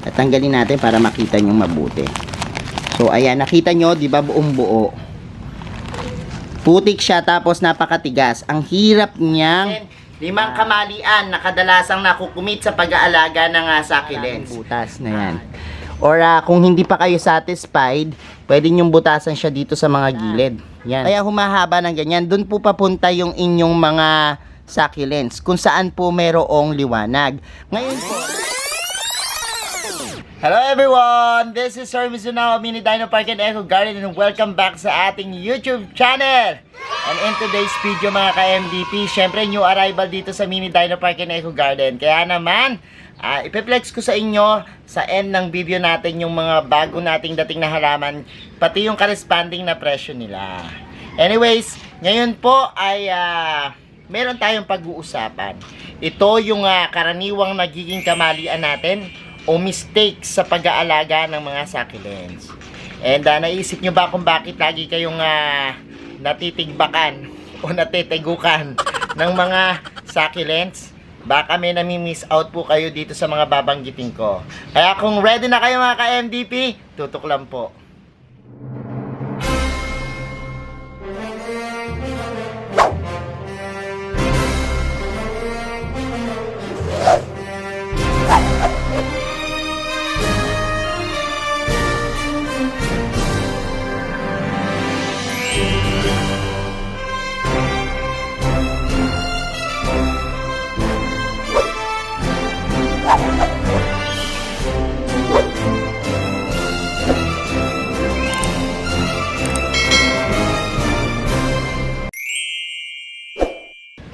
At tanggalin natin para makita nyo mabuti. So ayan, nakita nyo, di ba buong buo? Putik siya tapos napakatigas. Ang hirap niyang limang kamalian na kadalasang nakukumit sa pag-aalaga ng succulents. Butas na yan. Or kung hindi pa kayo satisfied, pwede nyong butasan siya dito sa mga gilid. Yan. Kaya humahaba ng ganyan. Doon po papunta yung inyong mga succulents kung saan po merong liwanag. Ngayon po, hello everyone! This is Sir Mizuno of Mini Dino Park and Eco Garden and welcome back sa ating YouTube channel! And in today's video mga ka-MDP, syempre new arrival dito sa Mini Dino Park and Eco Garden. Kaya naman, ipiplex ko sa inyo sa end ng video natin yung mga bago nating dating na halaman, pati yung corresponding na presyo nila. Anyways, ngayon po ay meron tayong pag-uusapan. Ito yung karaniwang nagiging kamalian natin o mistakes sa pag-aalaga ng mga succulents. And naisip nyo ba kung bakit lagi kayong natitigbakan o natitegukan ng mga succulents? Baka may nami-miss out po kayo dito sa mga babanggitin ko. Kaya kung ready na kayo mga ka-MDP, tutok lang po.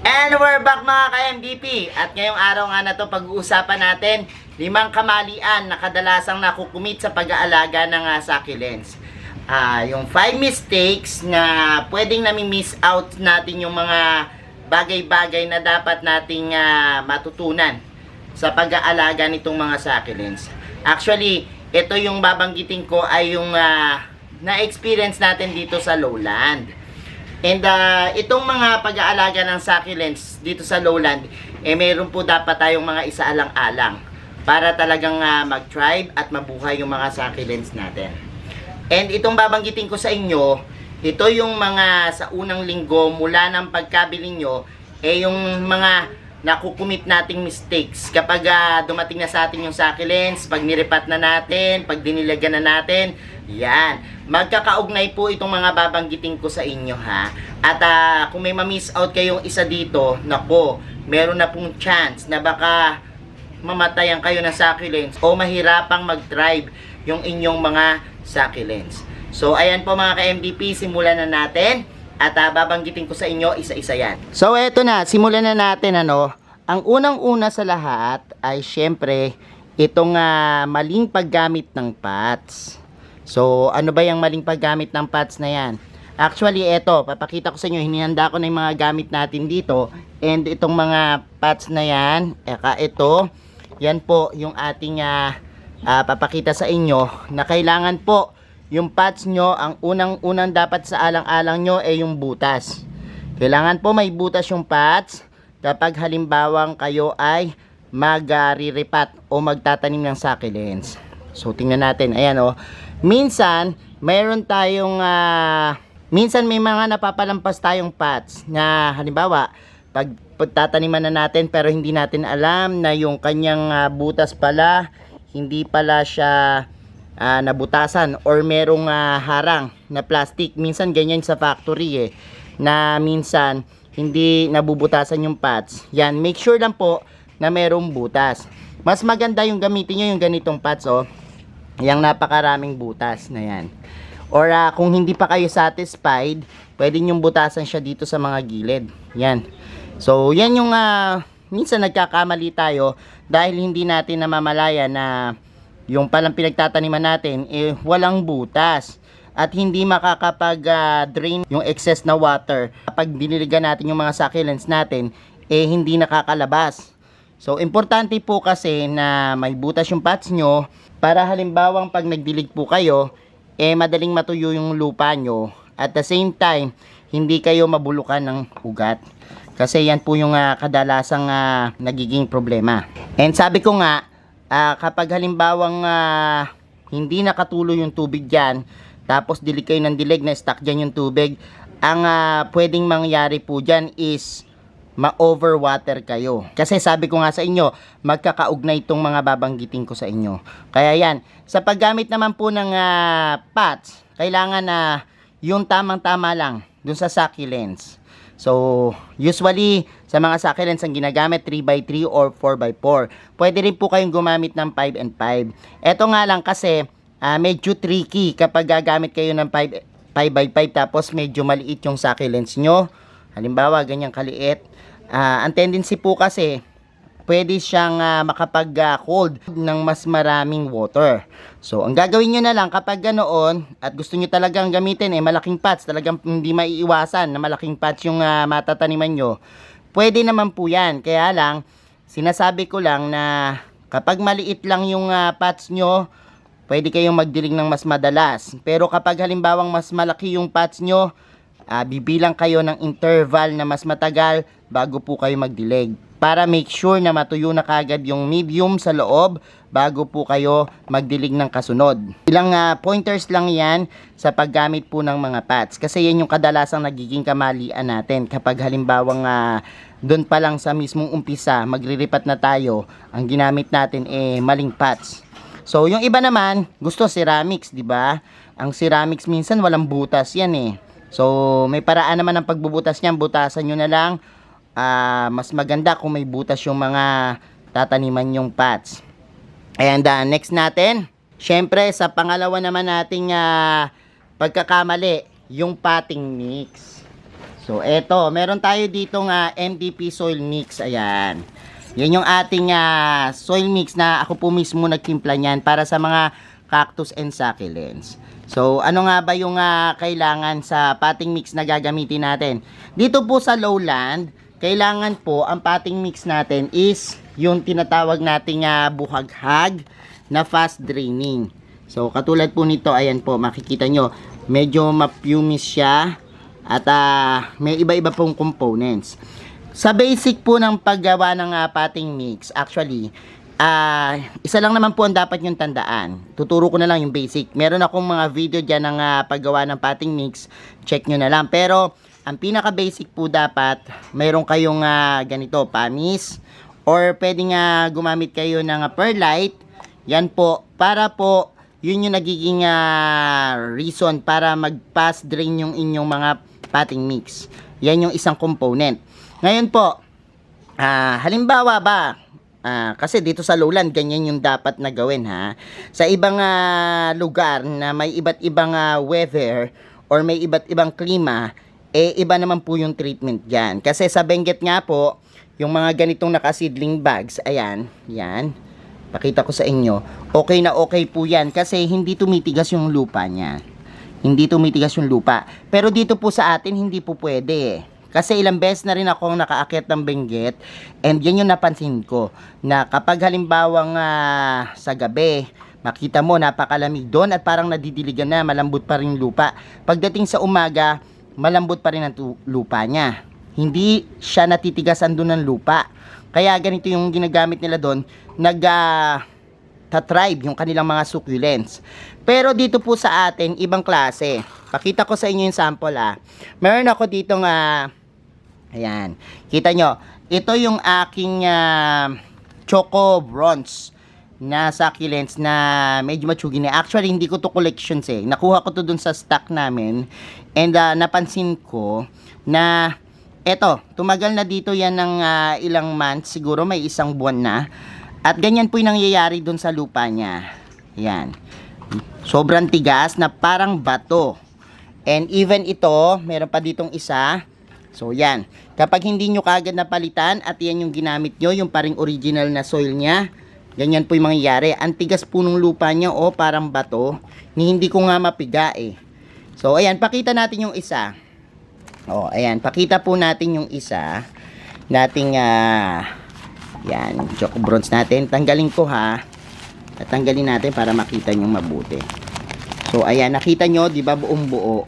And we're back mga ka-MDP. At ngayong araw nga na to pag-uusapan natin limang kamalian na kadalasang nakukumit sa pag-aalaga ng succulents. Yung 5 mistakes na pwedeng nami-miss out natin yung mga bagay-bagay na dapat nating matutunan sa pag-aalaga nitong mga succulents. Actually, ito yung babanggitin ko ay yung na-experience natin dito sa lowland. And itong mga pag-aalaga ng succulents dito sa lowland, meron po dapat tayong mga isaalang-alang para talagang mag-thrive at mabuhay yung mga succulents natin. And itong babanggitin ko sa inyo, ito yung mga sa unang linggo mula ng pagkabili nyo, yung mga nakukumit nating mistakes kapag dumating na sa atin yung succulents, pag nirepat na natin, pag dinilagan na natin, yan. Magkakaugnay po itong mga babanggitin ko sa inyo ha. At kung may ma-miss out kayong isa dito, nako, meron na pong chance na baka mamatayan kayo ng succulents o mahirapang mag-thrive yung inyong mga succulents. So ayan po mga ka-MDP, simulan na natin. At babanggitin ko sa inyo isa-isa yan. So eto na, simulan na natin ano. Ang unang-una sa lahat ay syempre itong maling paggamit ng pots. So ano ba yung maling paggamit ng pots na yan? Actually eto, papakita ko sa inyo, hinihanda ko na yung mga gamit natin dito. And itong mga pots na yan, ito, yan po yung ating papakita sa inyo na kailangan po yung pots nyo, ang unang-unang dapat sa alang-alang nyo ay yung butas. Kailangan po may butas yung pots kapag halimbawang kayo ay mag-riripat o magtatanim ng succulents. So tingnan natin, ayan o. Minsan, mayroon tayong, minsan may mga napapalampas tayong pots na halimbawa, pag pagtataniman na natin pero hindi natin alam na yung kanyang butas pala, hindi pala siya nabutasan or merong harang na plastic. Minsan ganyan sa factory na minsan hindi nabubutasan yung pots. Yan, make sure lang po na merong butas. Mas maganda yung gamitin nyo yung ganitong pots yung napakaraming butas na yan. Or kung hindi pa kayo satisfied, pwede nyong butasan siya dito sa mga gilid. Yan. So yan yung minsan nagkakamali tayo dahil hindi natin namamalayan na yung palang pinagtataniman natin walang butas at hindi makakapag-drain yung excess na water. Kapag diniligan natin yung mga succulents natin, hindi nakakalabas. So importante po kasi na may butas yung pots nyo para halimbawang pag nagdilig po kayo, madaling matuyo yung lupa nyo. At the same time, hindi kayo mabulukan ng ugat. Kasi yan po yung kadalasang nagiging problema. And sabi ko nga, kapag halimbawang hindi nakatuloy yung tubig dyan, tapos dilig kayo ng dilig na stuck dyan yung tubig, ang pwedeng mangyari po dyan is ma-overwater kayo. Kasi sabi ko nga sa inyo, magkakaugnay itong mga babanggitin ko sa inyo. Kaya yan, sa paggamit naman po ng pots, kailangan na yung tamang-tama lang dun sa succulents. So, usually, sa mga succulents ang ginagamit 3x3 or 4x4. Pwede rin po kayong gumamit ng 5 and 5. Eto nga lang kasi, medyo tricky kapag gagamit kayo ng 5x5 tapos medyo maliit yung succulents nyo. Halimbawa, ganyang kaliit. Ang tendency po kasi, pwede siyang makapag-hold ng mas maraming water. So, ang gagawin nyo na lang kapag ganoon, at gusto nyo talagang gamitin, malaking pots, talagang hindi maiiwasan na malaking pots yung matataniman nyo, pwede naman po yan. Kaya lang, sinasabi ko lang na kapag maliit lang yung pots nyo, pwede kayong magdilig ng mas madalas. Pero kapag halimbawang mas malaki yung pots nyo, bibilang kayo ng interval na mas matagal bago po kayo magdilig. Para make sure na matuyo na kagad yung medium sa loob bago po kayo magdilig ng kasunod. Ilang pointers lang yan sa paggamit po ng mga pots. Kasi yan yung kadalasang nagiging kamalian natin. Kapag halimbawang doon pa lang sa mismong umpisa, magriripat na tayo, ang ginamit natin maling pots. So, yung iba naman, gusto ceramics, di ba? Ang ceramics minsan walang butas yan So, may paraan naman ng pagbubutas niyan. Butasan nyo na lang. Mas maganda kung may butas yung mga tataniman yung pots. And next natin, syempre sa pangalawa naman nating pagkakamali, yung potting mix. So, eto, meron tayo ditong MDP soil mix. Ayan. Yan yung ating soil mix na ako po mismo nagtimpla niyan para sa mga cactus and succulents. So, ano nga ba yung kailangan sa potting mix na gagamitin natin? Dito po sa lowland, kailangan po ang potting mix natin is yung tinatawag nating buhaghag na fast draining. So, katulad po nito, ayan po, makikita nyo, medyo mapumis siya at may iba-iba pong components. Sa basic po ng paggawa ng potting mix, actually, isa lang naman po ang dapat yung tandaan. Tuturo ko na lang yung basic. Meron akong mga video dyan ng paggawa ng potting mix. Check nyo na lang. Pero, ang pinaka basic po dapat, mayroon kayong ganito, pamis. Or pwedeng gumamit kayo ng perlite. Yan po. Para po, yun yung nagiging reason para mag-pass drain yung inyong mga potting mix. Yan yung isang component. Ngayon po, halimbawa ba, kasi dito sa lowland, ganyan yung dapat na gawin Sa ibang lugar na may iba't ibang weather or may iba't ibang klima, iba naman po yung treatment dyan. Kasi sa Benguet nga po, yung mga ganitong nakaseedling bags, ayan, yan, pakita ko sa inyo, okay na okay po yan kasi hindi tumitigas yung lupa niya. Hindi tumitigas yung lupa. Pero dito po sa atin, hindi po pwede Kasi ilang beses na rin akong nakaakyat ng Benguet and yan yung napansin ko na kapag halimbawang sa gabi makita mo napakalamig doon at parang nadidiligan na, malambot pa rin lupa. Pagdating sa umaga, malambot pa rin ang lupa niya. Hindi siya natitigasan doon ng lupa. Kaya ganito yung ginagamit nila doon, nag-thrive yung kanilang mga succulents. Pero dito po sa atin, ibang klase. Pakita ko sa inyo yung sample Meron ako ditong ayan. Kita nyo, ito yung aking choco bronze na succulents na medyo matsugi na. Actually, hindi ko to collections Nakuha ko to dun sa stock namin. And napansin ko na eto, tumagal na dito yan ng ilang months. Siguro may isang buwan na. At ganyan po yung nangyayari dun sa lupa niya. Yan. Sobrang tigas na parang bato. And even ito, meron pa ditong isa. So yan. Kapag hindi nyo kagad napalitan at yan yung ginamit nyo, yung paring original na soil niya, ganyan po yung mangyayari. Ang tigas po ng lupa niya, parang bato. Hindi ko nga mapiga So ayan, pakita natin yung isa. Ayan, pakita po natin yung isa nating yan, choco bronze natin. Tanggalin ko At tanggalin natin para makita nyo mabuti. So ayan, nakita nyo, di ba buong buo.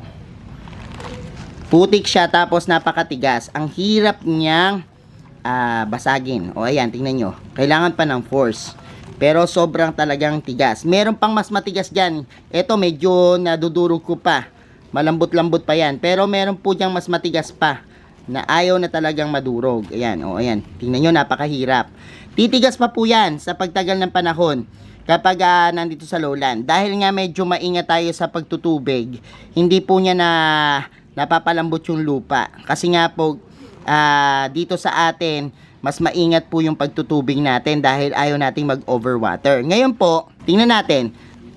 Putik siya tapos napakatigas. Ang hirap niyang basagin. Ayan, tingnan nyo. Kailangan pa ng force. Pero sobrang talagang tigas. Meron pang mas matigas dyan. Ito medyo nadudurog ko pa. Malambot-lambot pa yan. Pero meron po dyang mas matigas pa na ayaw na talagang madurog. Ayan, o ayan. Tingnan nyo, napakahirap. Titigas pa po yan sa pagtagal ng panahon kapag nandito sa lowland. Dahil nga medyo maingat tayo sa pagtutubig, hindi po niya napapalambot yung lupa. Kasi nga po, dito sa atin, mas maingat po yung pagtutubig natin dahil ayaw nating mag-overwater. Ngayon po, tingnan natin,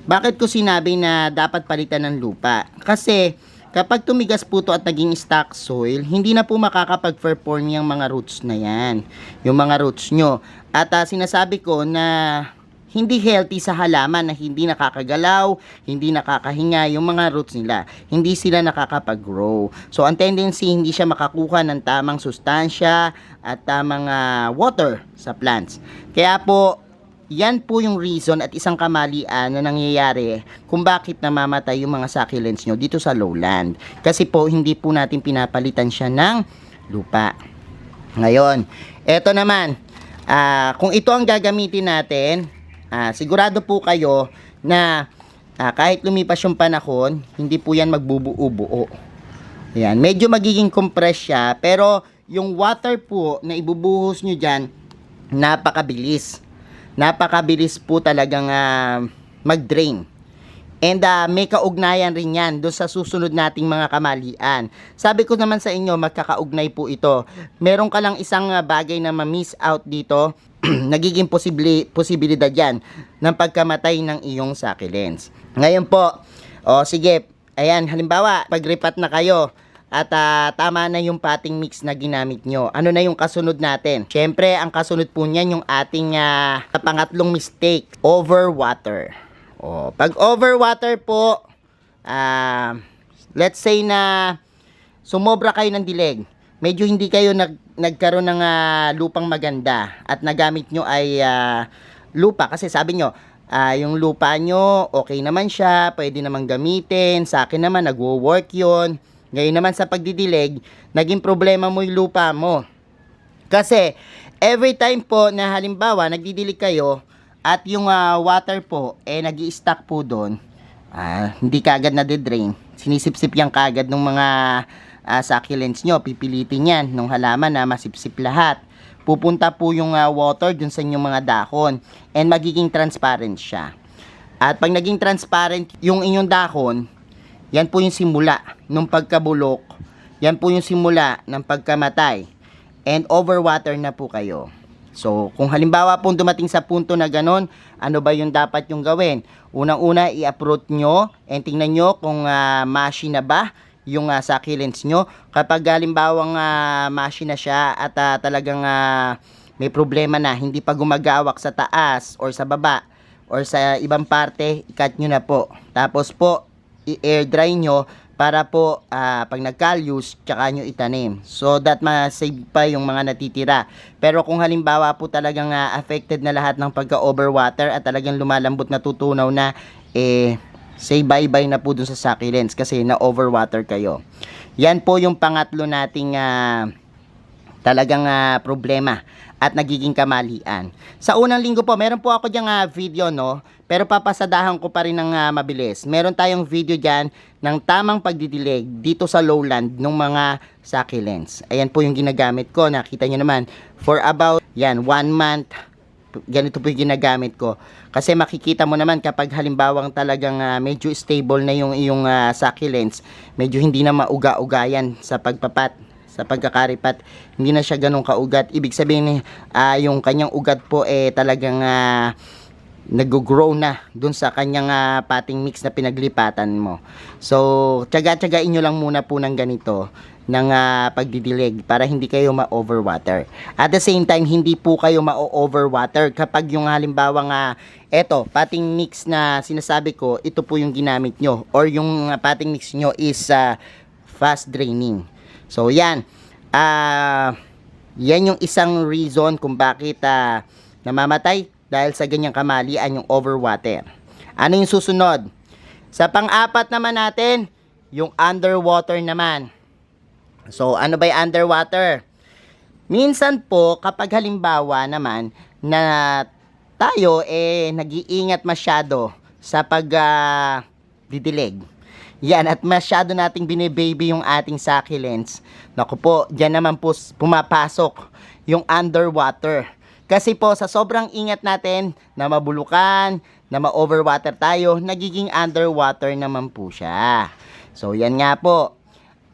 bakit ko sinabi na dapat palitan ng lupa? Kasi, kapag tumigas po to at naging stock soil, hindi na po makakapag-perform yung mga roots na yan. Yung mga roots nyo. At sinasabi ko na hindi healthy sa halaman na hindi nakakagalaw, hindi nakakahinga yung mga roots nila. Hindi sila nakakapag-grow. So, ang tendency, hindi siya makakuha ng tamang sustansya at tamang water sa plants. Kaya po, yan po yung reason at isang kamalian na nangyayari kung bakit namamatay yung mga succulents nyo dito sa lowland. Kasi po, hindi po natin pinapalitan siya ng lupa. Ngayon, eto naman, kung ito ang gagamitin natin, sigurado po kayo na kahit lumipas yung panahon, hindi po yan magbubuo-buo. Ayan, medyo magiging compress siya, pero yung water po na ibubuhos nyo dyan, napakabilis. Napakabilis po talagang mag-drain. And may kaugnayan rin yan doon sa susunod nating mga kamalian. Sabi ko naman sa inyo, magkakaugnay po ito. Meron ka lang isang bagay na ma-miss out dito, nagiging posibilidad yan ng pagkamatay ng iyong succulents. Ngayon po, sige, ayan, halimbawa, pag-repat na kayo, at tama na yung potting mix na ginamit nyo. Ano na yung kasunod natin? Siyempre, ang kasunod po niyan yung ating pangatlong mistake, overwater. Pag overwater po, let's say na sumobra kayo ng dilig, medyo hindi kayo nagkaroon ng lupang maganda at nagamit nyo ay lupa. Kasi sabi nyo, yung lupa nyo, okay naman siya, pwede naman gamitin. Sa akin naman, nagwo-work yun. Ngayon naman sa pagdidilig, naging problema mo yung lupa mo. Kasi, every time po na halimbawa, nagdidilig kayo, at yung water po, nag-i-stack po doon, hindi kagad na de-drain. Sinisip-sip yan kagad ng mga succulents nyo. Pipilitin yan ng halaman na masipsip lahat. Pupunta po yung water dun sa inyong mga dahon, and magiging transparent siya. At pag naging transparent yung inyong dahon, yan po yung simula ng pagkabulok. Yan po yung simula ng pagkamatay. And overwater na po kayo. So, kung halimbawa pong dumating sa punto na ganon, ano ba yung dapat yung gawin? Unang-una, i-uproot nyo and tingnan nyo kung mashi na ba yung succulents nyo. Kapag halimbawang mashi na siya at talagang may problema na, hindi pa gumagawak sa taas or sa baba or sa ibang parte, i-cut nyo na po. Tapos po, i-air dry nyo para po pag nag-callus, tsaka nyo itanim. So that ma-save pa yung mga natitira. Pero kung halimbawa po talagang affected na lahat ng pagka-overwater at talagang lumalambot na tutunaw na, say bye-bye na po dun sa succulents kasi na-overwater kayo. Yan po yung pangatlo nating talagang problema at nagiging kamalian. Sa unang linggo po, meron po ako diyang video, no? Pero papasadahan ko pa rin ng mabilis. Meron tayong video dyan ng tamang pagdidilig dito sa lowland ng mga succulents. Ayan po yung ginagamit ko. Nakita nyo naman, for about, 1 month, ganito po yung ginagamit ko. Kasi makikita mo naman kapag halimbawang talagang medyo stable na yung iyong succulents, medyo hindi na mauga-uga yan sa pagpapat, sa pagkakaripat, hindi na siya ganun kaugat. Ibig sabihin, yung kanyang ugat po talagang nag-grow na dun sa kanyang potting mix na pinaglipatan mo. So, tiyaga-tiyagain nyo lang muna po ng ganito, ng pagdidilig para hindi kayo ma-overwater. At the same time, hindi po kayo ma-overwater kapag yung halimbawang eto, potting mix na sinasabi ko, ito po yung ginamit nyo or yung potting mix nyo is fast draining. So, yan. Yan yung isang reason kung bakit namamatay dahil sa ganyang kamalian yung overwater. Ano yung susunod? Sa pang-apat naman natin, yung underwater naman. So, ano ba yung underwater? Minsan po, kapag halimbawa naman, na tayo nag-iingat masyado sa didilig. Yan, at masyado nating binibaby yung ating succulents. Naku po, dyan naman po pumapasok yung underwater. Kasi po, sa sobrang ingat natin na mabulukan, na ma-overwater tayo, nagiging underwater naman po siya. So, yan nga po.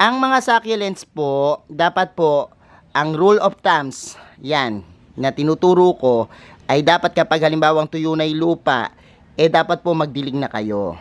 Ang mga succulents po, dapat po, ang rule of thumbs, yan, na tinuturo ko, ay dapat kapag halimbawang tuyo na yung lupa, dapat po magdilig na kayo.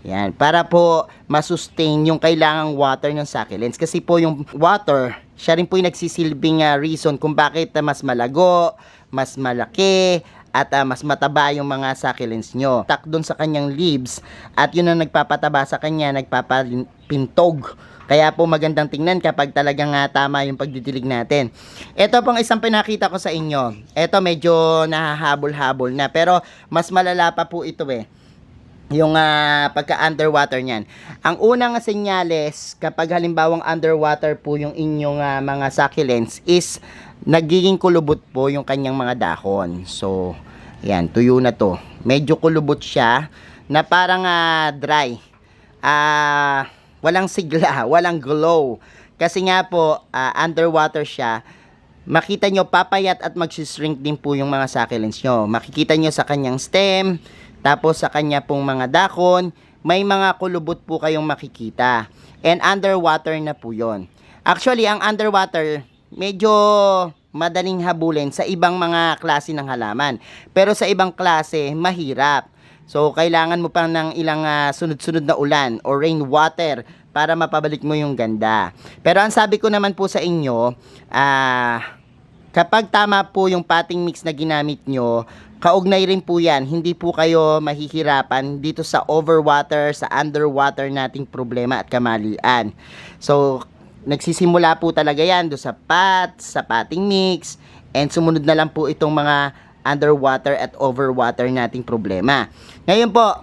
Yan, para po masustain yung kailangang water ng succulents. Kasi po yung water, siya rin po yung nagsisilbing reason kung bakit mas malago, mas malaki, at mas mataba yung mga succulents nyo. Tak doon sa kanyang leaves, at yun ang nagpapataba sa kanya, nagpapapintog. Kaya po magandang tingnan kapag talagang tama yung pagdidilig natin. Ito pong isang pinakita ko sa inyo. Ito medyo nahahabol-habol na, pero mas malala pa po ito yung pagka-underwater niyan. Ang unang senyales kapag halimbawang underwater po yung inyong mga succulents is nagiging kulubot po yung kanyang mga dahon. So, yan, tuyo na to. Medyo kulubot siya na parang dry. Walang sigla, walang glow. Kasi nga po, underwater siya. Makita nyo, papayat at magsishrink din po yung mga succulents nyo. Makikita nyo sa kanyang stem, tapos sa kanya pong mga dahon, may mga kulubot po kayong makikita. And underwater na po yon. Actually, ang underwater, medyo madaling habulin sa ibang mga klase ng halaman. Pero sa ibang klase, mahirap. So, kailangan mo pang ng ilang sunod-sunod na ulan o rainwater para mapabalik mo yung ganda. Pero ang sabi ko naman po sa inyo, kapag tama po yung potting mix na ginamit nyo, kaugnay rin po yan, hindi po kayo mahihirapan dito sa overwater, sa underwater nating problema at kamalian. So, nagsisimula po talaga yan do sa sa potting mix, and sumunod na lang po itong mga underwater at overwater nating problema. Ngayon po,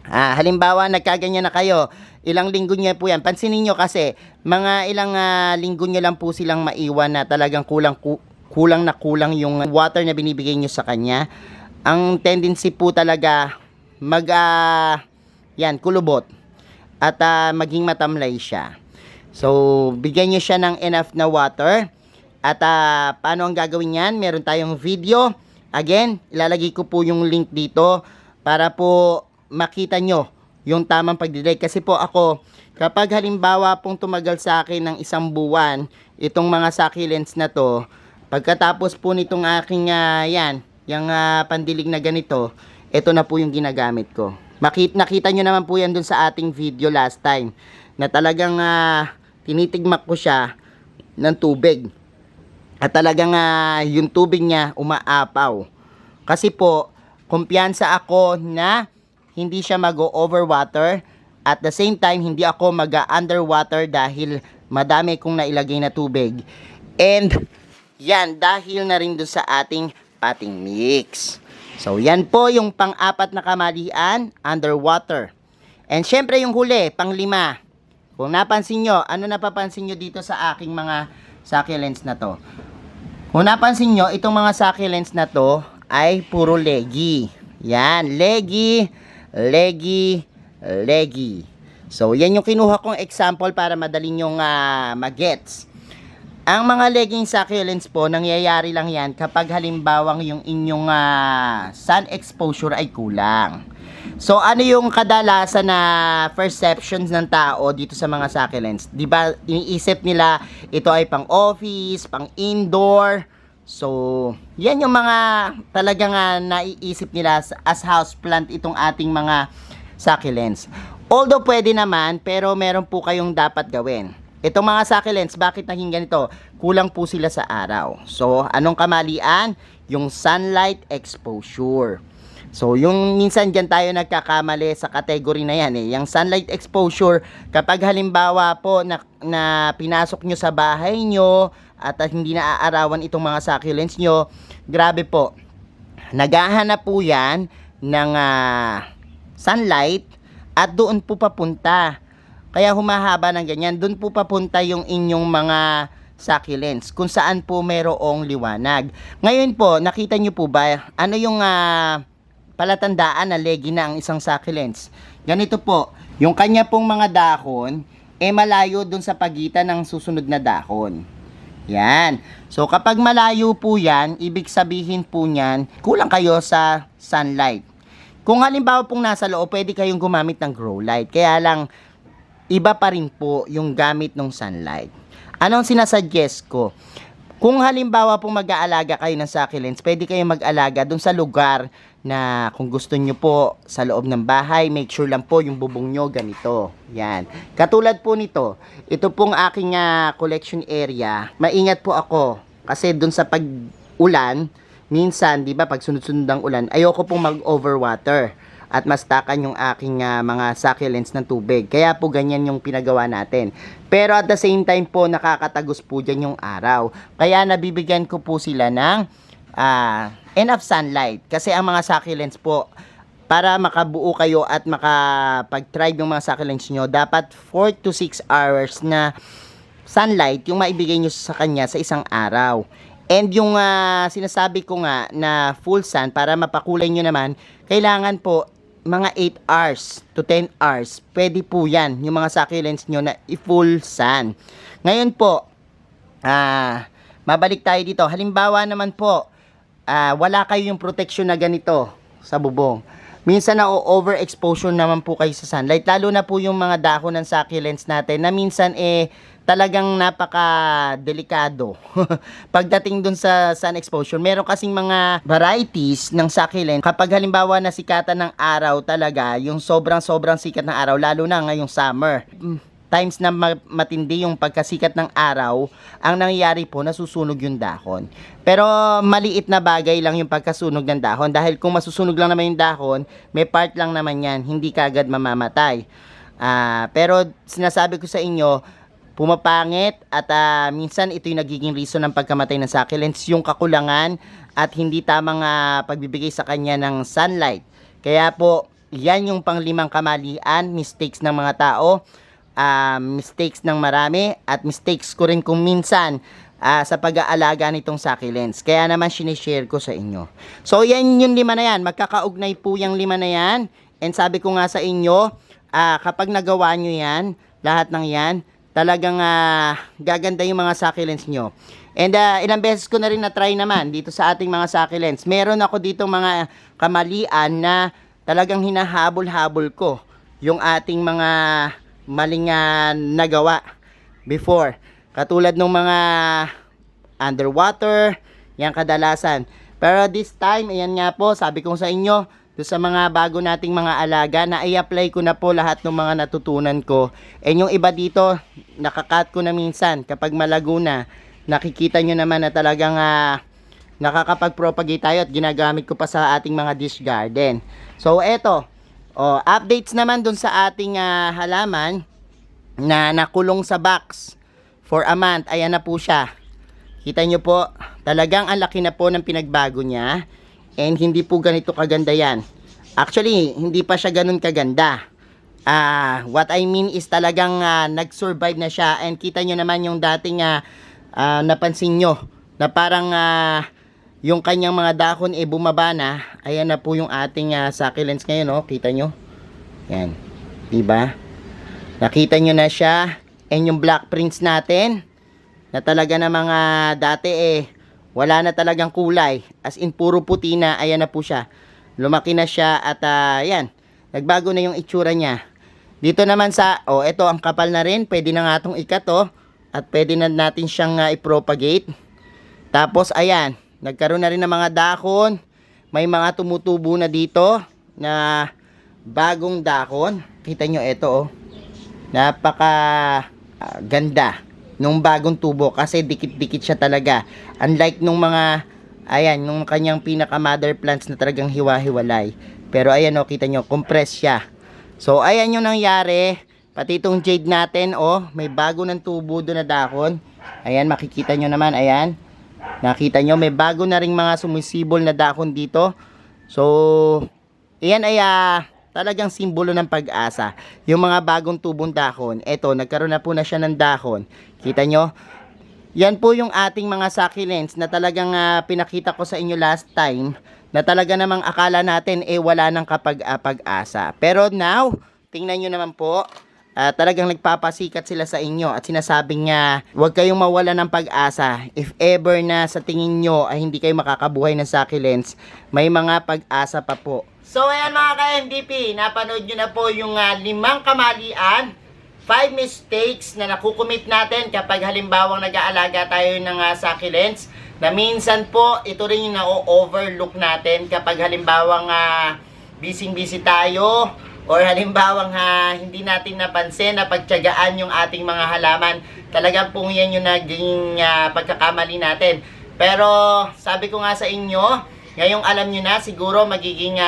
halimbawa nagkaganyan na kayo, ilang linggo nyo po yan, pansinin nyo kasi, mga ilang linggo nyo lang po silang maiwan na talagang kulang yung water na binibigay nyo sa kanya. Ang tendency po talaga kulubot at maging matamlay siya. So, bigyan nyo siya ng enough na water. At paano ang gagawin yan? Meron tayong video. Again, ilalagay ko po yung link dito para po makita nyo yung tamang pagdidilig. Kasi po ako, kapag halimbawa pong tumagal sa akin ng 1 buwan, itong mga succulents na to, pagkatapos po nitong aking yung pandilig na ganito, ito na po yung ginagamit ko. Nakita nyo naman po yan dun sa ating video last time, na talagang tinitigmak ko siya ng tubig. At talagang yung tubig niya umaapaw. Kasi po, kumpiyansa ako na hindi siya mag-overwater. At the same time, hindi ako mag-underwater dahil madami kong nailagay na tubig. And yan, dahil na rin doon sa ating potting mix. So, yan po yung pang-4 na kamalian, underwater. And syempre yung huli, pang-5. Kung napansin nyo, ano napapansin nyo dito sa aking mga succulents na to? Kung napansin nyo, itong mga succulents na to ay puro leggy. Yan, leggy, leggy, leggy. So, yan yung kinuha kong example para madali nyong magets. Ang mga legging succulents po, nangyayari lang yan kapag halimbawang yung inyong sun exposure ay kulang. So, ano yung kadalasan na perceptions ng tao dito sa mga succulents? Diba, iniisip nila ito ay pang office, pang indoor. So, yan yung mga talagang naiisip nila as houseplant itong ating mga succulents. Although pwede naman, pero meron po kayong dapat gawin. Itong mga succulents, bakit naging ganito? Kulang po sila sa araw. So, anong kamalian? Yung sunlight exposure. So, yung minsan dyan tayo nagkakamali sa category na yan Yung sunlight exposure, kapag halimbawa po na pinasok nyo sa bahay nyo at hindi na aarawan itong mga succulents nyo, grabe po. Naghahanap po yan ng sunlight at doon po papunta. Kaya humahaba ng ganyan. Doon po papunta yung inyong mga succulents kung saan po merong liwanag. Ngayon po, nakita nyo po ba ano yung palatandaan na leggy na ang isang succulents? Ganito po, yung kanya pong mga dahon malayo dun sa pagitan ng susunod na dahon. Yan. So kapag malayo po yan, ibig sabihin po niyan, kulang kayo sa sunlight. Kung halimbawa pong nasa loob, pwede kayong gumamit ng grow light. Kaya lang, iba pa rin po yung gamit ng sunlight. Anong sinasuggest ko? Kung halimbawa pong mag-aalaga kayo ng succulents, pwede kayong mag-alaga dun sa lugar na kung gusto nyo po sa loob ng bahay, make sure lang po yung bubong nyo ganito. Yan. Katulad po nito, ito pong aking collection area. Maingat po ako kasi dun sa pag-ulan, minsan, di ba, pag sunod-sunod ang ulan, ayoko pong mag-overwater at mastakan yung aking mga succulents ng tubig. Kaya po ganyan yung pinagawa natin. Pero at the same time po, nakakatagos po dyan yung araw. Kaya nabibigyan ko po sila ng enough sunlight. Kasi ang mga succulents po, para makabuo kayo at makapag-thrive yung mga succulents nyo, dapat 4 to 6 hours na sunlight yung maibigay nyo sa kanya sa isang araw. And yung sinasabi ko nga na full sun, para mapakulay nyo naman, kailangan po mga 8 hours to 10 hours. Pwede po yan, yung mga succulents nyo na i-full sun. Ngayon po, mabalik tayo dito. Halimbawa naman po, wala kayo yung protection na ganito sa bubong. Minsan na overexposure naman po kayo sa sunlight. Lalo na po yung mga dahon ng succulents natin na minsan talagang napaka-delikado pagdating dun sa sun exposure. Meron kasing mga varieties ng succulent. Kapag halimbawa nasikatan ng araw talaga, yung sobrang sikat ng araw, lalo na ngayong summer, times na matindi yung pagkasikat ng araw, ang nangyayari po, nasusunog yung dahon. Pero maliit na bagay lang yung pagkasunog ng dahon. Dahil kung masusunog lang naman yung dahon, may part lang naman yan, hindi kagad mamamatay. Pero sinasabi ko sa inyo, pumapangit at minsan ito yung nagiging reason ng pagkamatay ng succulents, yung kakulangan at hindi tamang pagbibigay sa kanya ng sunlight. Kaya po, yan yung panglimang kamalian, mistakes ng mga tao, mistakes ng marami, at mistakes ko rin kung minsan sa pag-aalaga nitong succulents. Kaya naman sinishare ko sa inyo. So yan yung 5 na yan, magkakaugnay po yung 5 na yan. And sabi ko nga sa inyo, kapag nagawa nyo yan, lahat ng yan, talagang gaganda yung mga succulents nyo. And ilang beses ko na rin na-try naman dito sa ating mga succulents. Meron ako dito mga kamalian na talagang hinahabol-habol ko yung ating mga maling nagawa before. Katulad ng mga underwater, yan kadalasan. Pero this time, ayan nga po, sabi ko sa inyo, sa mga bago nating mga alaga, na i-apply ko na po lahat ng mga natutunan ko. And yung iba dito, nakakat ko na minsan. Kapag malago na, nakikita nyo naman na talagang nakakapag-propagate tayo at ginagamit ko pa sa ating mga dish garden. So, eto. Updates naman dun sa ating halaman na nakulong sa box for a month. Ayan na po siya. Kita nyo po, talagang ang laki na po ng pinagbago niya. And hindi po ganito kaganda yan. Actually, hindi pa siya ganun kaganda. What I mean is talagang nag-survive na siya. And kita nyo naman yung dating napansin nyo na parang yung kanyang mga dahon bumaba na. Ayan na po yung ating succulents ngayon. Kita nyo? Yan. Diba? Nakita nyo na siya. And yung black prints natin na talaga na mga dati wala na talagang kulay. As in, puro puti na. Ayan na po siya. Lumaki na siya at yan. Nagbago na yung itsura niya. Dito naman sa, ito ang kapal na rin. Pwede na nga itong ikat, at pwede na natin siyang i-propagate. Tapos, ayan. Nagkaroon na rin ng mga dahon. May mga tumutubo na dito na bagong dahon. Kita nyo, ito, napaka ganda nung bagong tubo kasi dikit-dikit siya talaga. Unlike nung mga, ayan, nung kanyang pinaka mother plants na talagang hiwa-hiwalay. Pero ayan kita nyo, compress siya. So ayan yung nangyari. Pati itong jade natin, may bago ng tubo doon na dahon. Ayan, makikita nyo naman, ayan. Nakita nyo, may bago na ring mga sumisibol na dahon dito. So, ayan ay talagang simbolo ng pag-asa. Yung mga bagong tubong dahon, eto, nagkaroon na po na siya ng dahon. Kita nyo? Yan po yung ating mga succulents na talagang pinakita ko sa inyo last time na talaga namang akala natin wala nang pag-asa. Pero now, tingnan nyo naman po, talagang nagpapasikat sila sa inyo at sinasabing huwag kayong mawala ng pag-asa. If ever na sa tingin nyo ay hindi kayo makakabuhay ng succulents, may mga pag-asa pa po. So ayan mga ka-MDP, napanood nyo na po yung 5 kamalian, 5 mistakes na nakukumit natin kapag halimbawang nag-aalaga tayo ng succulents, na minsan po ito rin yung na-overlook natin kapag halimbawang busy-busy tayo, or halimbawang hindi natin napansin na pagtiyagaan yung ating mga halaman. Talagang po yan yung naging pagkakamali natin. Pero sabi ko nga sa inyo, ngayong alam nyo na, siguro magiging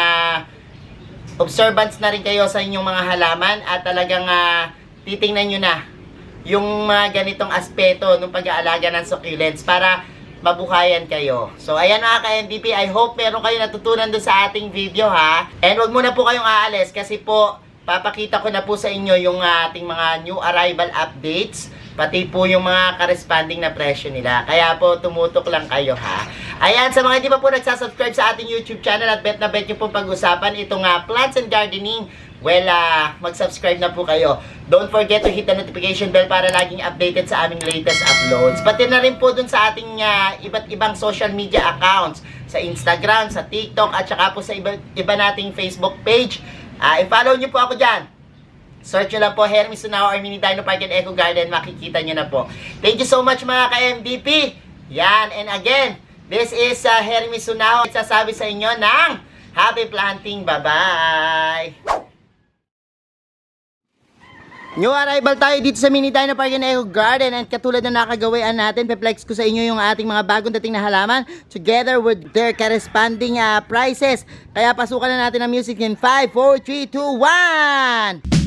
observance na rin kayo sa inyong mga halaman at talagang titingnan nyo na yung mga ganitong aspeto ng pag-aalaga ng succulents para mabuhayan kayo. So, ayan mga ka-MDP, I hope meron kayo natutunan doon sa ating video ha. And wag muna po kayong aalis kasi po, papakita ko na po sa inyo yung ating mga new arrival updates, pati po yung mga corresponding na presyo nila. Kaya po, tumutok lang kayo ha. Ayan, sa mga hindi pa po nagsasubscribe sa ating YouTube channel at bet na bet nyo po pag-usapan itong plants and gardening, well, mag-subscribe na po kayo. Don't forget to hit the notification bell para laging updated sa aming latest uploads. Pati na rin po dun sa ating iba't ibang social media accounts, sa Instagram, sa TikTok, at saka po sa iba nating Facebook page. I-follow nyo po ako dyan. Search nyo lang po Hermes Sunao or Mini Dino Park and Eco Garden, makikita nyo na po. Thank you so much mga ka-MDP. Yan, and again, this is Hermes Sunao. Sasabi sa inyo ng happy planting. Bye-bye! New arrival tayo dito sa Mini Dino Park and Eco Garden, and katulad na nakagawian natin, pe-flex ko sa inyo yung ating mga bagong dating na halaman together with their corresponding prices. Kaya pasukan na natin ang music in 5, 4, 3, 2, 1!